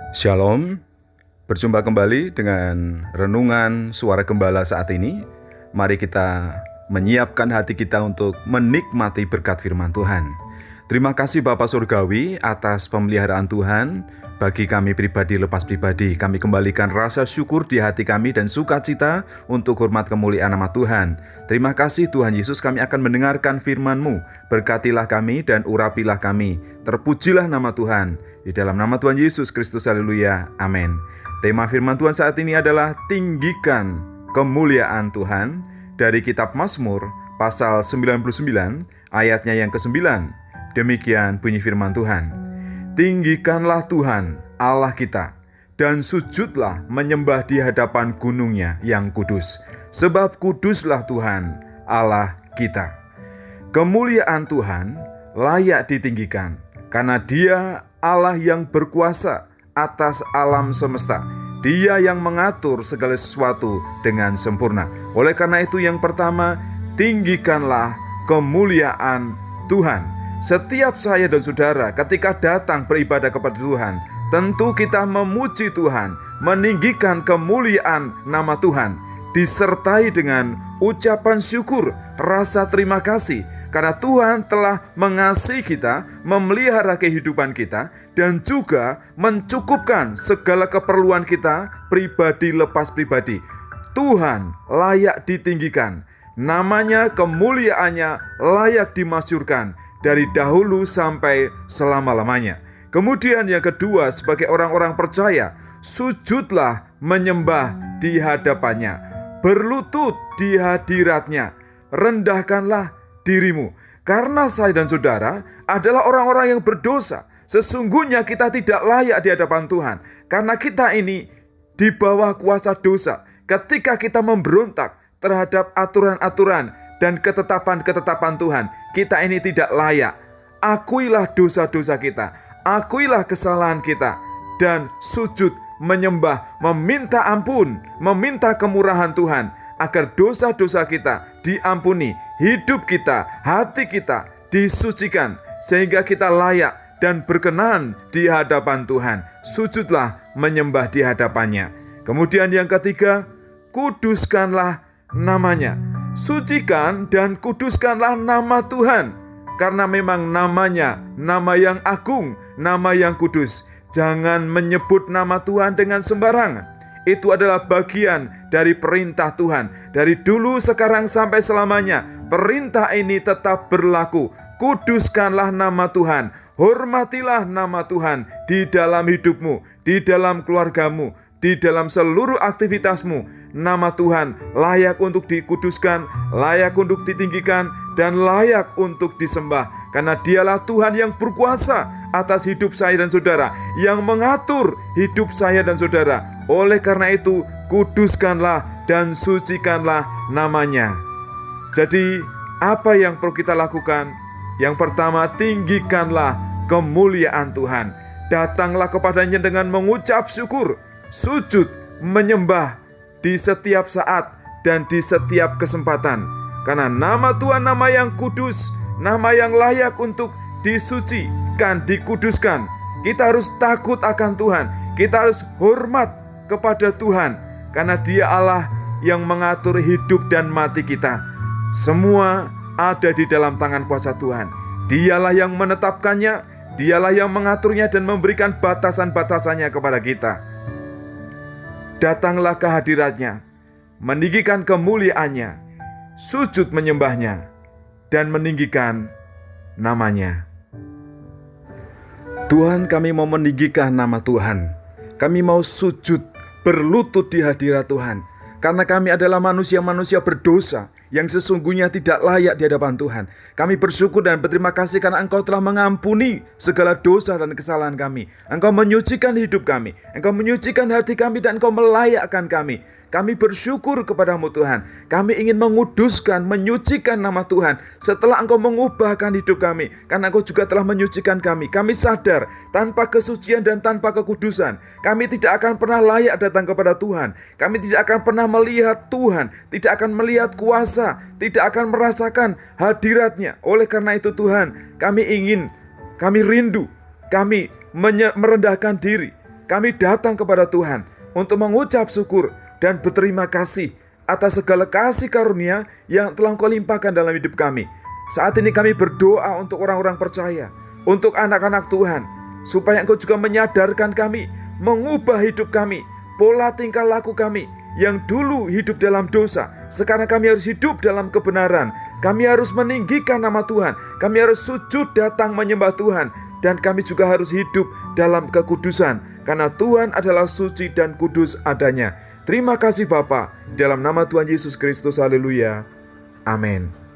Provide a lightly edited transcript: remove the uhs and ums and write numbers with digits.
Shalom, berjumpa kembali dengan renungan suara gembala saat ini. Mari kita menyiapkan hati kita untuk menikmati berkat firman Tuhan. Terima kasih Bapa Surgawi atas pemeliharaan Tuhan bagi kami pribadi lepas pribadi. Kami kembalikan rasa syukur di hati kami dan sukacita untuk hormat kemuliaan nama Tuhan. Terima kasih Tuhan Yesus, kami akan mendengarkan firman-Mu. Berkatilah kami dan urapilah kami. Terpujilah nama Tuhan. Di dalam nama Tuhan Yesus Kristus, haleluya, amin. Tema firman Tuhan saat ini adalah tinggikan kemuliaan Tuhan dari kitab Mazmur pasal 99 ayatnya yang ke-9. Demikian bunyi firman Tuhan. Tinggikanlah Tuhan Allah kita dan sujudlah menyembah di hadapan gunung-Nya yang kudus, sebab kuduslah Tuhan Allah kita. Kemuliaan Tuhan layak ditinggikan karena Dia Allah yang berkuasa atas alam semesta. Dia yang mengatur segala sesuatu dengan sempurna. Oleh karena itu yang pertama, tinggikanlah kemuliaan Tuhan. Setiap saya dan saudara ketika datang beribadah kepada Tuhan, tentu kita memuji Tuhan, meninggikan kemuliaan nama Tuhan, disertai dengan ucapan syukur, rasa terima kasih, karena Tuhan telah mengasihi kita, memelihara kehidupan kita, dan juga mencukupkan segala keperluan kita pribadi lepas pribadi. Tuhan layak ditinggikan, namanya, kemuliaannya layak dimasyurkan dari dahulu sampai selama-lamanya. Kemudian yang kedua, sebagai orang-orang percaya, sujudlah menyembah di hadapannya, berlutut di hadiratnya, rendahkanlah dirimu. Karena saya dan saudara adalah orang-orang yang berdosa. Sesungguhnya kita tidak layak di hadapan Tuhan, karena kita ini di bawah kuasa dosa. Ketika kita memberontak terhadap aturan-aturan dan ketetapan-ketetapan Tuhan, kita ini tidak layak. Akuilah dosa-dosa kita, akuilah kesalahan kita, dan sujud menyembah, meminta ampun, meminta kemurahan Tuhan, agar dosa-dosa kita diampuni, hidup kita, hati kita disucikan, sehingga kita layak dan berkenan di hadapan Tuhan. Sujudlah menyembah di hadapannya. Kemudian yang ketiga, kuduskanlah namanya. Sucikan dan kuduskanlah nama Tuhan, karena memang namanya nama yang agung, nama yang kudus. Jangan menyebut nama Tuhan dengan sembarangan. Itu adalah bagian dari perintah Tuhan. Dari dulu, sekarang, sampai selamanya, perintah ini tetap berlaku. Kuduskanlah nama Tuhan, hormatilah nama Tuhan di dalam hidupmu, di dalam keluargamu, di dalam seluruh aktivitasmu. Nama Tuhan layak untuk dikuduskan, layak untuk ditinggikan, dan layak untuk disembah. Karena Dialah Tuhan yang berkuasa atas hidup saya dan saudara, yang mengatur hidup saya dan saudara. Oleh karena itu, kuduskanlah dan sucikanlah namanya. Jadi, apa yang perlu kita lakukan? Yang pertama, tinggikanlah kemuliaan Tuhan. Datanglah kepadanya dengan mengucap syukur, sujud, menyembah di setiap saat dan di setiap kesempatan. Karena nama Tuhan nama yang kudus, nama yang layak untuk disucikan, dikuduskan. Kita harus takut akan Tuhan, kita harus hormat kepada Tuhan, karena Dia Allah yang mengatur hidup dan mati kita. Semua ada di dalam tangan kuasa Tuhan. Dialah yang menetapkannya, Dialah yang mengaturnya dan memberikan batasan-batasannya kepada kita. Datanglah ke hadiratnya, meninggikan kemuliaannya, sujud menyembahnya, dan meninggikan namanya. Tuhan, kami mau meninggikan nama Tuhan. Kami mau sujud, berlutut di hadirat Tuhan. Karena kami adalah manusia-manusia berdosa yang sesungguhnya tidak layak di hadapan Tuhan. Kami bersyukur dan berterima kasih karena Engkau telah mengampuni segala dosa dan kesalahan kami. Engkau menyucikan hidup kami, Engkau menyucikan hati kami, dan Engkau melayakkan kami. Kami bersyukur kepadamu Tuhan. Kami ingin menguduskan, menyucikan nama Tuhan setelah Engkau mengubahkan hidup kami. Karena Engkau juga telah menyucikan kami. Kami sadar tanpa kesucian dan tanpa kekudusan, kami tidak akan pernah layak datang kepada Tuhan. Kami tidak akan pernah melihat Tuhan, tidak akan melihat kuasa, tidak akan merasakan hadirat-Nya. Oleh karena itu Tuhan, kami rindu, kami merendahkan diri, kami datang kepada Tuhan untuk mengucap syukur dan berterima kasih atas segala kasih karunia yang telah Engkau limpahkan dalam hidup kami. Saat ini kami berdoa untuk orang-orang percaya, untuk anak-anak Tuhan, supaya Engkau juga menyadarkan kami, mengubah hidup kami, pola tingkah laku kami, yang dulu hidup dalam dosa, sekarang kami harus hidup dalam kebenaran. Kami harus meninggikan nama Tuhan, kami harus sujud datang menyembah Tuhan, dan kami juga harus hidup dalam kekudusan, karena Tuhan adalah suci dan kudus adanya. Terima kasih Bapa, dalam nama Tuhan Yesus Kristus, haleluya, amin.